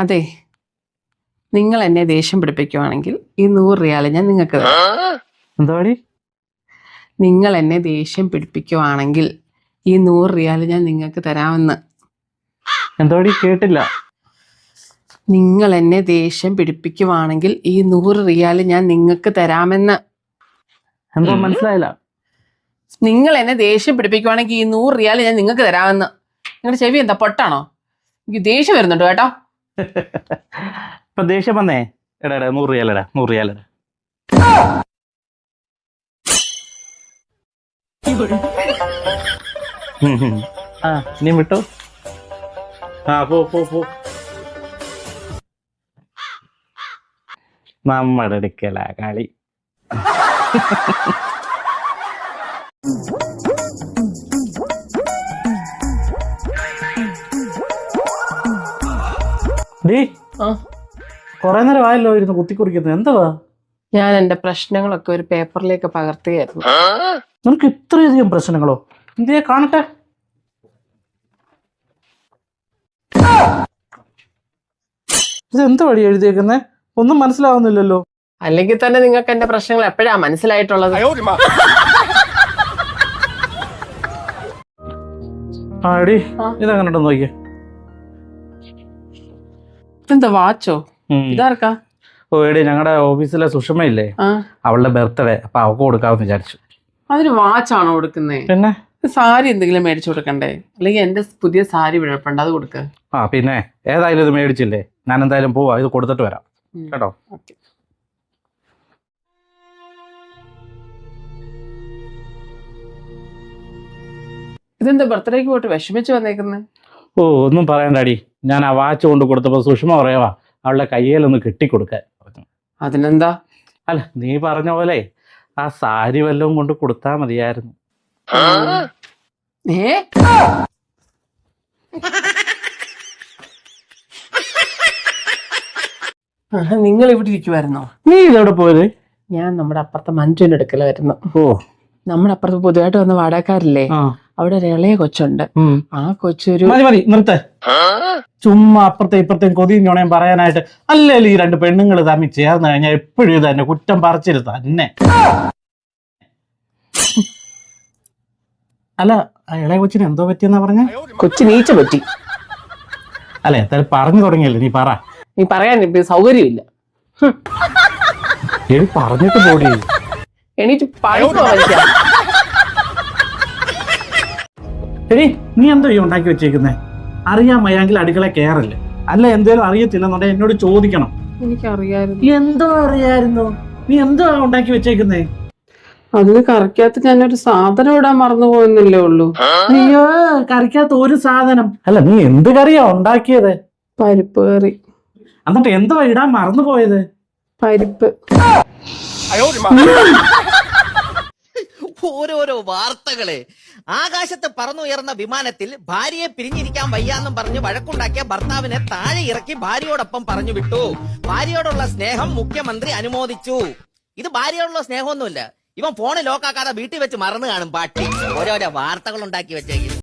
അതെ, നിങ്ങൾ എന്നെ ദേഷ്യം പിടിപ്പിക്കുവാണെങ്കിൽ ഈ 100 റിയാൽ ഞാൻ നിങ്ങൾക്ക് തരാം. എന്താടി? നിങ്ങൾ എന്നെ ദേഷ്യം പിടിപ്പിക്കുവാണെങ്കിൽ ഈ 100 റിയാൽ ഞാൻ നിങ്ങൾക്ക് തരാമെന്ന്. എന്താടി? കേട്ടില്ല. നിങ്ങൾ എന്നെ ദേഷ്യം പിടിപ്പിക്കുവാണെങ്കിൽ ഈ 100 റിയാൽ ഞാൻ നിങ്ങൾക്ക് തരാമെന്ന്. എന്തോ മനസ്സിലായില്ല. നിങ്ങൾ എന്നെ ദേഷ്യം പിടിപ്പിക്കുവാണെങ്കിൽ ഈ 100 റിയാൽ ഞാൻ നിങ്ങൾക്ക് തരാമെന്ന്. നിങ്ങളുടെ ചെവി എന്താ പൊട്ടാണോ? എനിക്ക് ദേഷ്യം വരുന്നുണ്ട് കേട്ടോ. ഇപ്പൊ ദേഷ്യം വന്നേ. എടാ 100 റിയാലടാ, 100 റിയാലടാ. ആ നീ വിട്ടോ. ആ പോ. നമ്മുടെ അടുക്കല കളി. ഡീ, കൊറേ നേരം ആയല്ലോ ഇരുന്ന് കുത്തിക്കുറിക്കുന്നത്. എന്തുവാ? ഞാൻ എന്റെ പ്രശ്നങ്ങളൊക്കെ ഒരു പേപ്പറിലേക്ക് പകർത്തുകയായിരുന്നു. നിനക്ക് ഇത്രയധികം പ്രശ്നങ്ങളോ? എന്തിയെ കാണട്ടെ. ഇത് എന്താ വഴി എഴുതിയേക്കുന്നേ? ഒന്നും മനസ്സിലാവുന്നില്ലല്ലോ. അല്ലെങ്കിൽ തന്നെ നിങ്ങൾക്ക് എന്റെ പ്രശ്നങ്ങൾ എപ്പോഴാ മനസ്സിലായിട്ടുള്ളത്? ആ എടി, ഇതങ്ങനെ നോക്കിയേ. ഇതെന്താ വാച്ചോ? ഇതാർക്കാ? ഓ എടി, ഞങ്ങളുടെ ഓഫീസിലെ സുഷമയില്ലേ, അവളുടെ ബർത്ത്ഡേ. അപ്പൊ അവക്ക് കൊടുക്കാമെന്ന് വിചാരിച്ചു. അതിന് വാച്ചാണോ കൊടുക്കുന്നേ? പിന്നെ സാരി എന്തെങ്കിലും മേടിച്ചു കൊടുക്കണ്ടേ? അല്ലെങ്കിൽ എന്റെ പുതിയ സാരി വിഴപ്പുണ്ട്, അത് കൊടുക്ക. ആ പിന്നെ ഏതായാലും ഇത് മേടിച്ചില്ലേ, ഞാൻ എന്തായാലും പോവാ. ഇത് കൊടുത്തിട്ട് വരാം കേട്ടോ. ഇതെന്താ ബർത്ത്ഡേക്ക് പോയിട്ട് വിഷമിച്ച് വന്നേക്കുന്നത്? ഓ ഒന്നും പറയണ്ടാടി. ഞാൻ ആ വാച്ച് കൊണ്ട് കൊടുത്തപ്പോ സുഷമ പറയാ അവളുടെ കയ്യിലൊന്ന് കെട്ടിക്കൊടുക്കാൻ പറഞ്ഞു. അതിനെന്താ? അല്ല, നീ പറഞ്ഞ പോലെ ആ സാരി വല്ലതും കൊണ്ട് കൊടുത്താ മതിയായിരുന്നു. നിങ്ങൾ ഇവിടെ ഇരിക്കുവായിരുന്നോ? നീ ഇതെവിടെ പോയത്? ഞാൻ നമ്മുടെ അപ്പുറത്തെ മഞ്ജുവിന്റെ അടുക്കലായിരുന്നു. ഓ, നമ്മുടെ അപ്പുറത്ത് പുതുതായിട്ട് വന്ന വാടകക്കാരില്ലേ, അവിടെ ഒരു ഇളയ കൊച്ചുണ്ട്. ആ കൊച്ചൊരു മതി നിർത്ത്. ചുമ്മാ അപ്പുറത്തെ ഇപ്പുറത്തെയും കൊതിയും ഞോണയും പറയാനായിട്ട്. അല്ലേലും ഈ 2 പെണ്ണുങ്ങൾ തമ്മിൽ ചേർന്ന് കഴിഞ്ഞാൽ എപ്പോഴും ഇത് തന്നെ കുറ്റം പറിച്ചിരു തന്നെ. അല്ല, ആ ഇളയ കൊച്ചിന് എന്തോ പറ്റിയെന്നാ പറഞ്ഞ? കൊച്ചു നീച്ച പറ്റി. അല്ലെ, എന്തായാലും പറഞ്ഞു തുടങ്ങിയല്ലേ, നീ പറ. നീ പറയാൻ സൗകര്യമില്ല. പറഞ്ഞിട്ട് പോടി. എണീറ്റ് എടി, നീ എന്തോ ഈ ഉണ്ടാക്കി വെച്ചേക്കുന്നേ? അറിയാൻ വയ്യെങ്കിൽ അടുക്കള കയറല്ലേ. അല്ല, എന്തേലും അറിയത്തില്ലെന്നുണ്ടെങ്കിൽ എന്നോട് ചോദിക്കണം. എനിക്കറിയായിരുന്നു. എന്തോ അറിയായിരുന്നു? നീ എന്തോ ഉണ്ടാക്കി വെച്ചേക്കുന്നേ? അതിന് കറിക്കകത്ത് ഞാനൊരു സാധനം ഇടാൻ മറന്നു പോയെന്നല്ലേ ഉള്ളൂ. അയ്യോ, കറിക്കകത്ത് ഒരു സാധനം. അല്ല, നീ എന്ത് കറിയാ ഉണ്ടാക്കിയത്? പരിപ്പ് കറി. എന്നിട്ട് എന്തോ ഇടാൻ മറന്നു പോയത്? പരിപ്പ്. ഓരോരോ വാർത്തകളെ. ആകാശത്ത് പറന്നുയർന്ന വിമാനത്തിൽ ഭാര്യയെ പിരിഞ്ഞിരിക്കാൻ വയ്യാന്നും പറഞ്ഞ് വഴക്കുണ്ടാക്കിയ ഭർത്താവിനെ താഴെ ഇറക്കി ഭാര്യയോടൊപ്പം പറഞ്ഞു വിട്ടു. ഭാര്യയോടുള്ള സ്നേഹം മുഖ്യമന്ത്രി അനുമോദിച്ചു. ഇത് ഭാര്യയോടുള്ള സ്നേഹമൊന്നുമില്ല. ഇവൻ ഫോണ് ലോക്കാക്കാതെ വീട്ടിൽ വെച്ച് മറന്നു കാണും പാട്ടി. ഓരോരോ വാർത്തകൾ ഉണ്ടാക്കി വെച്ചേക്കും.